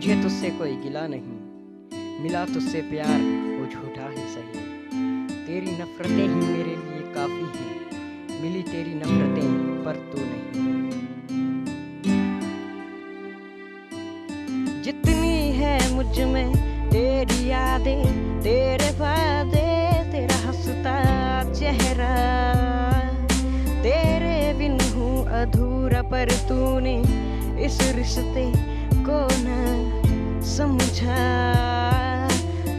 मुझे तुझसे कोई गिला नहीं, मिला तुझसे प्यार वो झूठा ही सही। तेरी नफरतें ही मेरे लिए काफी हैं, मिली तेरी नफरतें पर तू नहीं। जितनी है मुझ में तेरी यादें, तेरे वादे, तेरा हंसता चेहरा, तेरे बिन हूँ अधूरा पर तूने इस रिश्ते को न समझा।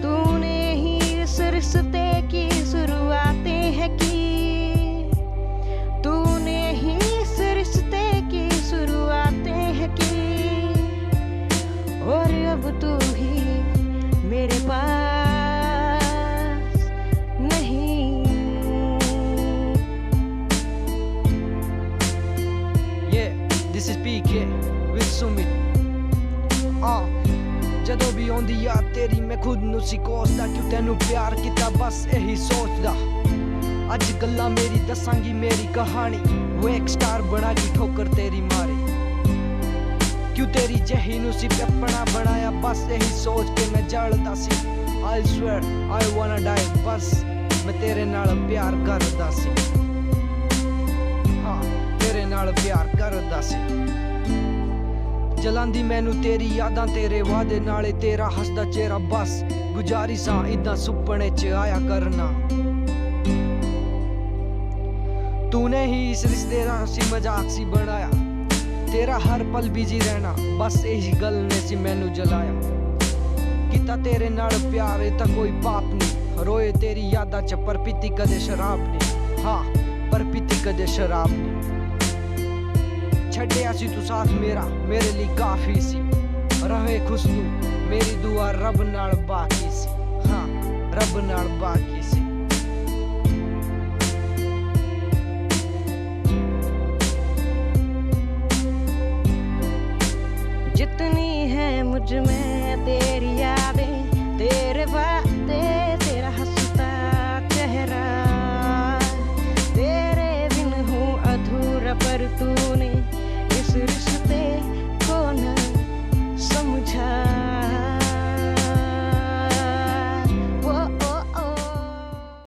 तूने ही इस रिश्ते की शुरुआतें है की, तूने ही इस रिश्ते की शुरुआतें है की, और अब तू ही मेरे पास नहीं। This is PK with Sumit। ਜਦੋਂ ਵੀ ਆਉਂਦੀ ਯਾਦ ਤੇਰੀ ਮੈਂ ਖੁਦ ਨੂੰ ਸੀ ਕੋਸਦਾ, ਕਿਉਂ ਤੈਨੂੰ ਪਿਆਰ ਕੀਤਾ ਬਸ ਇਹੀ ਸੋਚਦਾ। ਅੱਜ ਗੱਲਾਂ ਮੇਰੀ ਦੱਸਾਂਗੀ ਮੇਰੀ ਕਹਾਣੀ, ਉਹ ਇੱਕ ਸਟਾਰ ਬਣਾ ਗਈ ਠੋਕਰ ਤੇਰੀ ਮਾਰੀ। ਕਿਉਂ ਤੇਰੀ ਜਹੀ ਨੂੰ ਸੀ ਆਪਣਾ ਬਣਾਇਆ, ਬਸ ਇਹੀ ਸੋਚ ਕੇ ਮੈਂ ਜਲਦਾ ਸੀ। I swear I wanna die, ਬਸ ਮੈਂ ਤੇਰੇ ਨਾਲ ਪਿਆਰ ਕਰਦਾ ਸੀ। ਹਾਂ ਤੇਰੇ ਨਾਲ ਪਿਆਰ ਕਰਦਾ ਸੀ। ਜਲਾਂਦੀ ਮੈਨੂੰ ਤੇਰੀ ਯਾਦਾਂ, ਤੇਰੇ ਵਾਅਦੇ ਨਾਲੇ ਤੇਰਾ ਹੱਸਦਾ ਚਿਹਰਾ, ਬਸ ਗੁਜ਼ਾਰਿਸ਼ਾਂ ਇਦਾਂ ਸੁਪਨੇ 'ਚ ਆਇਆ ਕਰਨਾ। ਤੂਨੇ ਹੀ ਇਸ ਰਿਸ਼ਤੇ ਦਾ ਸੀ ਮਜ਼ਾਕ ਸੀ ਬਣਾਇਆ, ਤੇਰਾ ਹਰ ਪਲ ਬਿਜੀ ਰਹਿਣਾ, ਬਸ ਇਹੀ ਗੱਲ ਨੇ ਸੀ ਮੈਨੂੰ ਜਲਾਇਆ। ਕੀਤਾ ਤੇਰੇ ਨਾਲ ਪਿਆਰ ਇਹ ਤਾਂ ਕੋਈ ਪਾਪ ਨਹੀਂ, ਰੋਏ ਤੇਰੀ ਯਾਦਾਂ 'ਚ ਪਰ ਪੀਤੀ ਕਦੇ ਸ਼ਰਾਬ ਨਹੀਂ। ਹਾਂ ਪਰ ਪੀਤੀ ਕਦੇ ਸ਼ਰਾਬ ਨਹੀਂ। ਛੱਡਿਆ ਸੀ ਤੂੰ ਸਾਥ ਮੇਰਾ, ਮੇਰੇ ਲਈ ਕਾਫੀ ਸੀ। ਰਹੇ ਖੁਸ਼ ਤੂੰ, ਮੇਰੀ ਦੁਆ ਰੱਬ ਨਾਲ ਬਾਕੀ ਸੀ। ਹਾਂ ਰੱਬ ਨਾਲ ਬਾਕੀ ਸੀ। जितनी है मुझ में तेरी यादें, तेरे